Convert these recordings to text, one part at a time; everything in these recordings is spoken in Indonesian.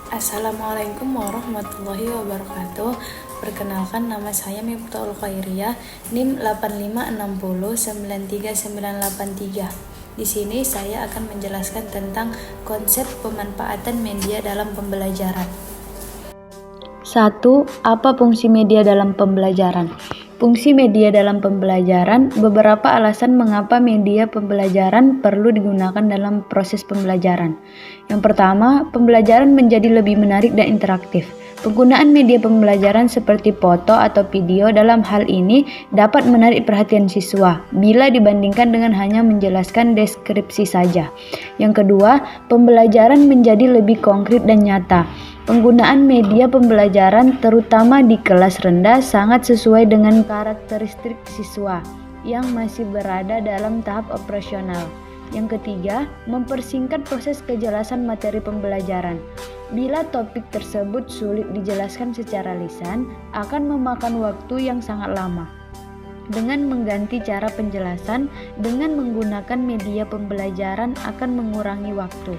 Assalamualaikum warahmatullahi wabarakatuh. Perkenalkan, nama saya Miftaul Khairiyah, NIM 8560939883. Di sini saya akan menjelaskan tentang konsep pemanfaatan media dalam pembelajaran. 1. Apa fungsi media dalam pembelajaran? Fungsi media dalam pembelajaran, beberapa alasan mengapa media pembelajaran perlu digunakan dalam proses pembelajaran. Yang pertama, pembelajaran menjadi lebih menarik dan interaktif. Penggunaan media pembelajaran seperti foto atau video dalam hal ini dapat menarik perhatian siswa bila dibandingkan dengan hanya menjelaskan deskripsi saja. Yang kedua, pembelajaran menjadi lebih konkret dan nyata. Penggunaan media pembelajaran terutama di kelas rendah sangat sesuai dengan karakteristik siswa yang masih berada dalam tahap operasional. Yang ketiga, mempersingkat proses kejelasan materi pembelajaran. Bila topik tersebut sulit dijelaskan secara lisan, akan memakan waktu yang sangat lama. Dengan mengganti cara penjelasan dengan menggunakan media pembelajaran akan mengurangi waktu.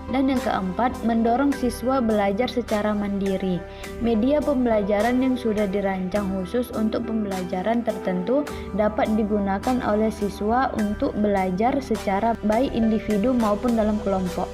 Dan yang keempat, mendorong siswa belajar secara mandiri. Media pembelajaran yang sudah dirancang khusus untuk pembelajaran tertentu dapat digunakan oleh siswa untuk belajar secara baik individu maupun dalam kelompok.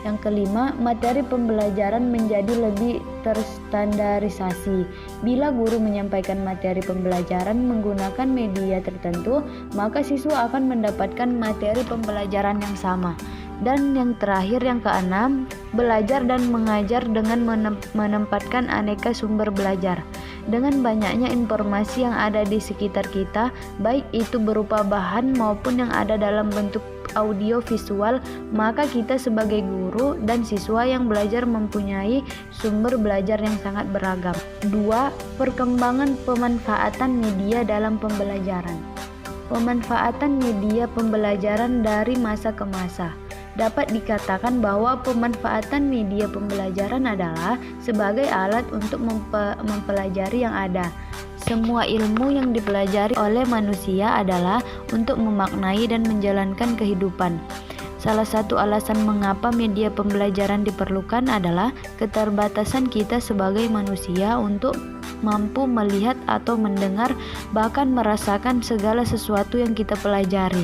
Yang kelima, materi pembelajaran menjadi lebih terstandarisasi. Bila guru menyampaikan materi pembelajaran menggunakan media tertentu, maka siswa akan mendapatkan materi pembelajaran yang sama. Dan yang terakhir, yang keenam, belajar dan mengajar dengan menempatkan aneka sumber belajar. Dengan banyaknya informasi yang ada di sekitar kita, baik itu berupa bahan maupun yang ada dalam bentuk audio visual, maka kita sebagai guru dan siswa yang belajar mempunyai sumber belajar yang sangat beragam. 2. Perkembangan pemanfaatan media dalam pembelajaran. Pemanfaatan media pembelajaran dari masa ke masa. Dapat dikatakan bahwa pemanfaatan media pembelajaran adalah sebagai alat untuk mempelajari yang ada. Semua ilmu yang dipelajari oleh manusia adalah untuk memaknai dan menjalankan kehidupan. Salah satu alasan mengapa media pembelajaran diperlukan adalah keterbatasan kita sebagai manusia untuk mampu melihat atau mendengar, bahkan merasakan segala sesuatu yang kita pelajari.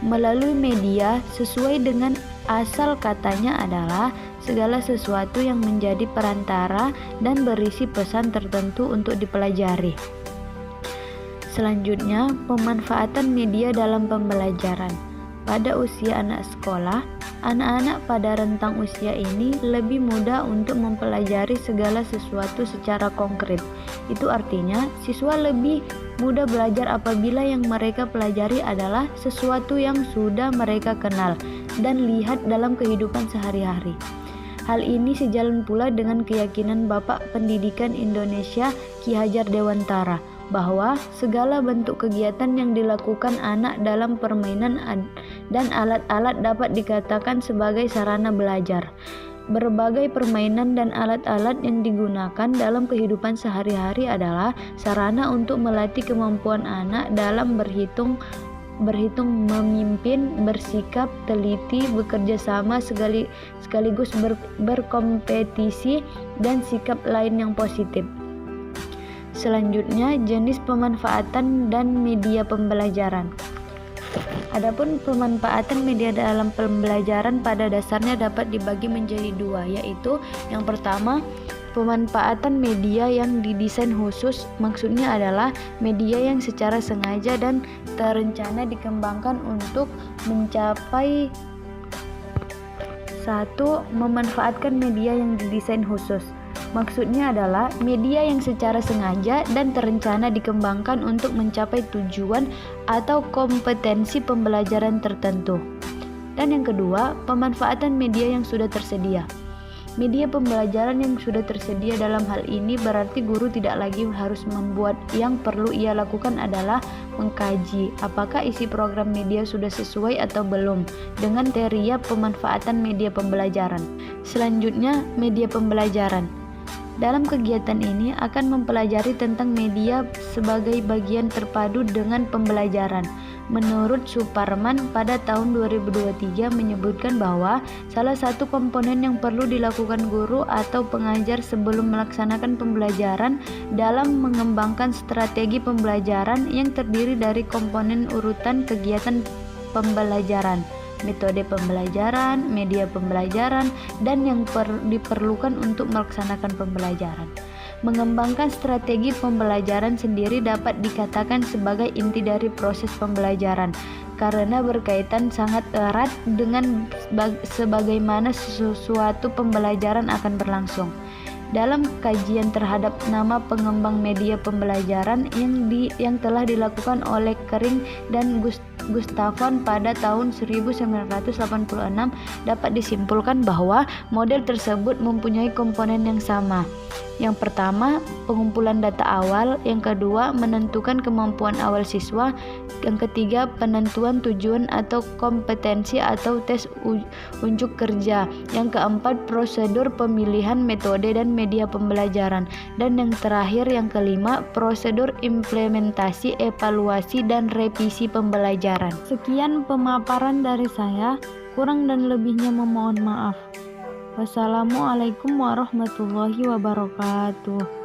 Melalui media, sesuai dengan asal katanya adalah segala sesuatu yang menjadi perantara dan berisi pesan tertentu untuk dipelajari. Selanjutnya, pemanfaatan media dalam pembelajaran. Pada usia anak sekolah, anak-anak pada rentang usia ini lebih mudah untuk mempelajari segala sesuatu secara konkret. Itu artinya, siswa lebih mudah belajar apabila yang mereka pelajari adalah sesuatu yang sudah mereka kenal dan lihat dalam kehidupan sehari-hari. Hal ini sejalan pula dengan keyakinan Bapak Pendidikan Indonesia Ki Hajar Dewantara bahwa segala bentuk kegiatan yang dilakukan anak dalam permainan dan alat-alat dapat dikatakan sebagai sarana belajar. Berbagai permainan dan alat-alat yang digunakan dalam kehidupan sehari-hari adalah sarana untuk melatih kemampuan anak dalam berhitung, memimpin, bersikap, teliti, bekerja sama, sekaligus berkompetisi, dan sikap lain yang positif. Selanjutnya, jenis pemanfaatan dan media pembelajaran. Adapun pemanfaatan media dalam pembelajaran pada dasarnya dapat dibagi menjadi dua, yaitu yang pertama, pemanfaatan media yang didesain khusus. Maksudnya adalah media yang secara sengaja dan terencana dikembangkan untuk mencapai satu, memanfaatkan media yang didesain khusus. Maksudnya adalah media yang secara sengaja dan terencana dikembangkan untuk mencapai tujuan atau kompetensi pembelajaran tertentu. Dan yang kedua, pemanfaatan media yang sudah tersedia. Media pembelajaran yang sudah tersedia dalam hal ini berarti guru tidak lagi harus membuat. Yang perlu ia lakukan adalah mengkaji apakah isi program media sudah sesuai atau belum dengan teori pemanfaatan media pembelajaran. Selanjutnya, media pembelajaran. Dalam kegiatan ini akan mempelajari tentang media sebagai bagian terpadu dengan pembelajaran. Menurut Suparman, pada tahun 2023 menyebutkan bahwa salah satu komponen yang perlu dilakukan guru atau pengajar sebelum melaksanakan pembelajaran dalam mengembangkan strategi pembelajaran yang terdiri dari komponen urutan kegiatan pembelajaran, metode pembelajaran, media pembelajaran, dan yang diperlukan untuk melaksanakan pembelajaran. Mengembangkan strategi pembelajaran sendiri dapat dikatakan sebagai inti dari proses pembelajaran karena berkaitan sangat erat dengan sebagaimana suatu pembelajaran akan berlangsung. Dalam kajian terhadap nama pengembang media pembelajaran yang telah dilakukan oleh Kering dan Gustafson pada tahun 1986, dapat disimpulkan bahwa model tersebut mempunyai komponen yang sama. Yang pertama, pengumpulan data awal. Yang kedua, menentukan kemampuan awal siswa. Yang ketiga, penentuan tujuan atau kompetensi atau tes unjuk kerja. Yang keempat, prosedur pemilihan metode dan media pembelajaran. Dan yang terakhir, yang kelima, prosedur implementasi, evaluasi, dan revisi pembelajaran. Sekian pemaparan dari saya, kurang dan lebihnya memohon maaf. Wassalamualaikum warahmatullahi wabarakatuh.